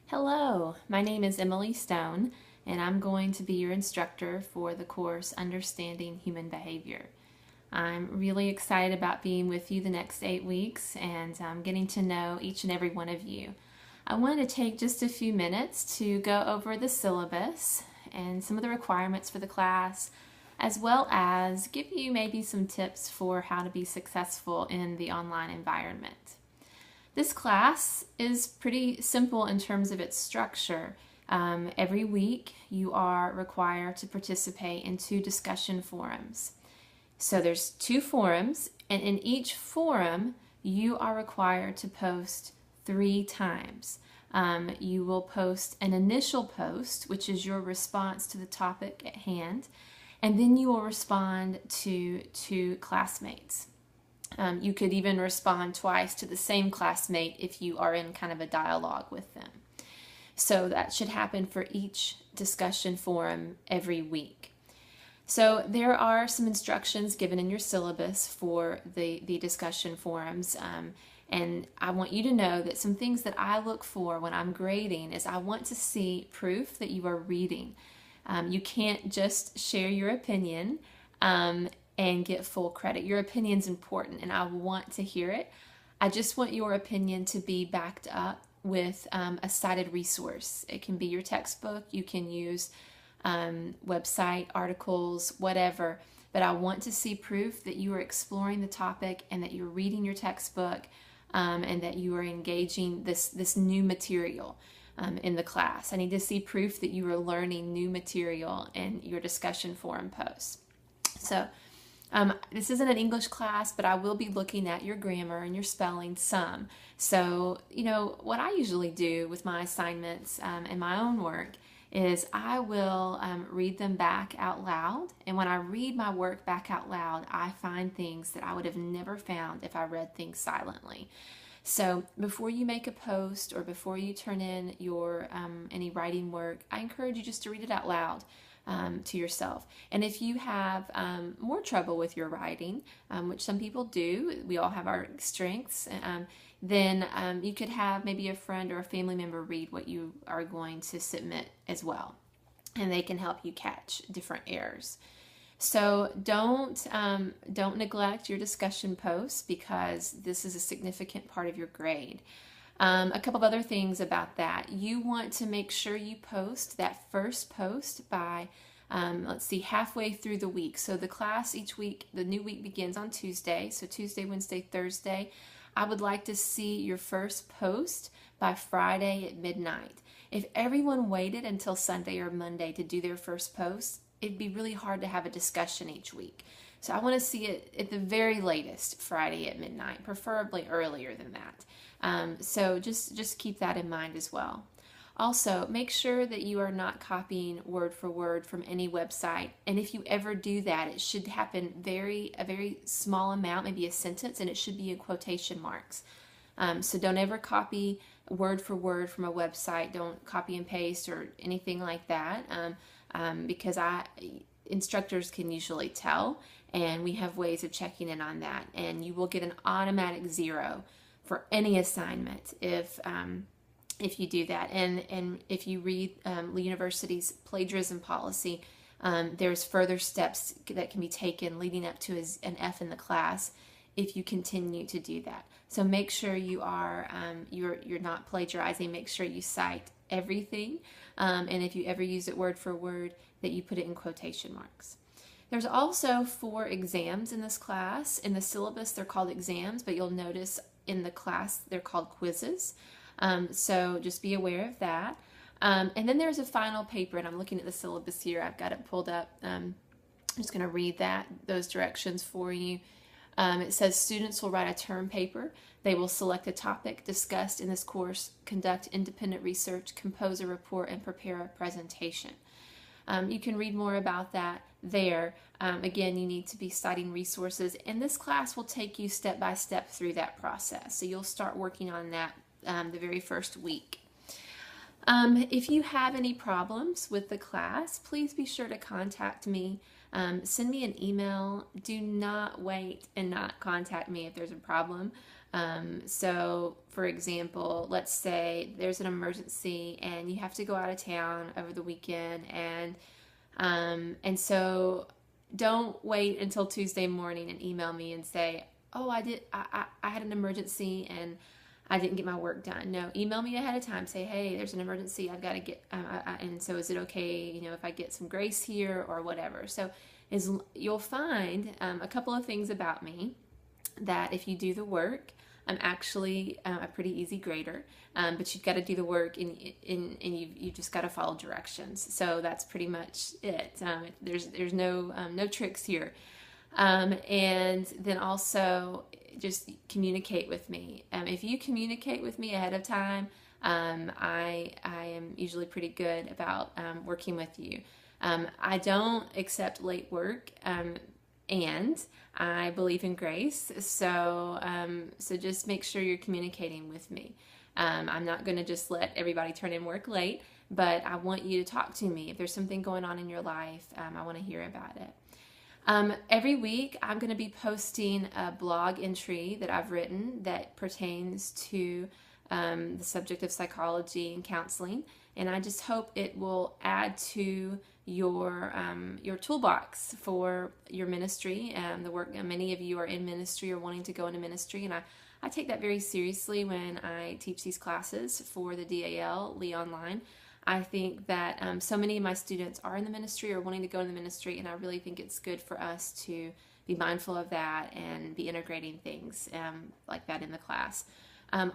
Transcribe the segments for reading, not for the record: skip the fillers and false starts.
Hello, my name is Emily Stone, and I'm going to be your instructor for the course Understanding Human Behavior. I'm really excited about being with you the next 8 weeks and getting to know each and every one of you. I wanted to take just a few minutes to go over the syllabus and some of the requirements for the class, as well as give you maybe some tips for how to be successful in the online environment. This class is pretty simple in terms of its structure. Every week you are required to participate in 2 discussion forums. So there's 2 forums, and in each forum you are required to post 3 times. You will post an initial post, which is your response to the topic at hand, and then you will respond to 2 classmates. You could even respond twice to the same classmate if you are in kind of a dialogue with them. So that should happen for each discussion forum every week. So there are some instructions given in your syllabus for the discussion forums. And I want you to know that some things that I look for when I'm grading is I want to see proof that you are reading. You can't just share your opinion and get full credit. Your opinion's important and I want to hear it. I just want your opinion to be backed up with a cited resource. It can be your textbook, you can use website, articles, whatever, but I want to see proof that you are exploring the topic and that you're reading your textbook and that you are engaging this new material in the class. I need to see proof that you are learning new material in your discussion forum posts. So this isn't an English class, but I will be looking at your grammar and your spelling some. So, what I usually do with my assignments and my own work is I will read them back out loud. And when I read my work back out loud, I find things that I would have never found if I read things silently. So before you make a post or before you turn in your any writing work, I encourage you just to read it out loud. To yourself. And if you have more trouble with your writing, which some people do, we all have our strengths, then you could have maybe a friend or a family member read what you are going to submit as well. And they can help you catch different errors. So don't neglect your discussion posts because this is a significant part of your grade. A couple of other things about that. You want to make sure you post that first post by, halfway through the week. So the class each week, the new week begins on Tuesday. So Tuesday, Wednesday, Thursday. I would like to see your first post by Friday at midnight. If everyone waited until Sunday or Monday to do their first post, it'd be really hard to have a discussion each week. So I want to see it at the very latest Friday at midnight, preferably earlier than that. So just keep that in mind as well. Also, make sure that you are not copying word for word from any website. And if you ever do that, it should happen a very small amount, maybe a sentence, and it should be in quotation marks. So don't ever copy word for word from a website. Don't copy and paste or anything like that because instructors can usually tell, and we have ways of checking in on that. And you will get an automatic 0 for any assignment if you do that. And if you read Lee University's plagiarism policy, there's further steps that can be taken leading up to an F in the class if you continue to do that. So make sure you are you're not plagiarizing. Make sure you cite everything, and if you ever use it word for word, that you put it in quotation marks. There's also 4 exams in this class. In the syllabus, they're called exams, but you'll notice in the class they're called quizzes. So just be aware of that. And then there's a final paper, and I'm looking at the syllabus here. I've got it pulled up. I'm just going to read those directions for you. It says students will write a term paper. They will select a topic discussed in this course, conduct independent research, compose a report, and prepare a presentation. You can read more about that there. Again, you need to be citing resources, and this class will take you step by step through that process. So you'll start working on that the very first week. If you have any problems with the class, please be sure to contact me. Send me an email. Do not wait and not contact me if there's a problem. So, for example, let's say there's an emergency and you have to go out of town over the weekend, and so don't wait until Tuesday morning and email me and say, "Oh, I had an emergency and I didn't get my work done." No, email me ahead of time. Say, "Hey, there's an emergency. I've got to get, and so is it okay, if I get some grace here or whatever?" So, you'll find a couple of things about me that if you do the work, I'm actually a pretty easy grader, but you've got to do the work and you just got to follow directions. So that's pretty much it. There's no tricks here. And then also just communicate with me. If you communicate with me ahead of time, I am usually pretty good about working with you. I don't accept late work. And I believe in grace, so just make sure you're communicating with me. I'm not going to just let everybody turn in work late, but I want you to talk to me. If there's something going on in your life, I want to hear about it. Every week, I'm going to be posting a blog entry that I've written that pertains to the subject of psychology and counseling, and I just hope it will add to your toolbox for your ministry. The work, many of you are in ministry or wanting to go into ministry, and I take that very seriously when I teach these classes for the DAL Lee Online. I think that so many of my students are in the ministry or wanting to go in the ministry, and I really think it's good for us to be mindful of that and be integrating things like that in the class.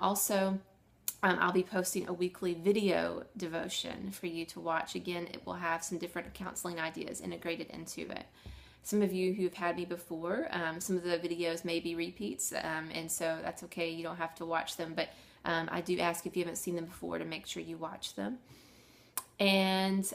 Also, I'll be posting a weekly video devotion for you to watch. Again, it will have some different counseling ideas integrated into it. Some of you who've had me before, some of the videos may be repeats, and so that's okay. You don't have to watch them, but I do ask if you haven't seen them before to make sure you watch them. And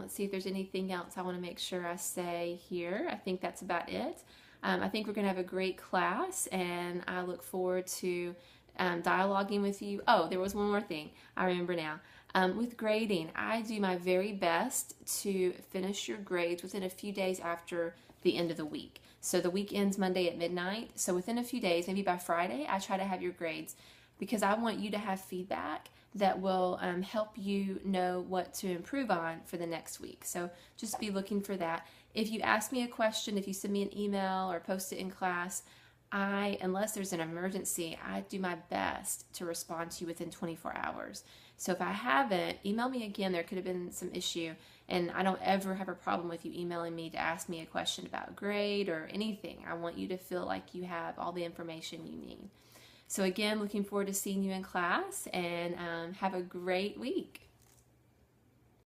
let's see if there's anything else I want to make sure I say here. I think that's about it. I think we're going to have a great class, and I look forward to dialoguing with you. Oh, there was one more thing I remember now. With grading, I do my very best to finish your grades within a few days after the end of the week. So the week ends Monday at midnight. So within a few days, maybe by Friday, I try to have your grades because I want you to have feedback that will help you know what to improve on for the next week. So just be looking for that. If you ask me a question, if you send me an email or post it in class, unless there's an emergency, I do my best to respond to you within 24 hours. So if I haven't, email me again. There could have been some issue, and I don't ever have a problem with you emailing me to ask me a question about grade or anything. I want you to feel like you have all the information you need. So again, looking forward to seeing you in class, and have a great week.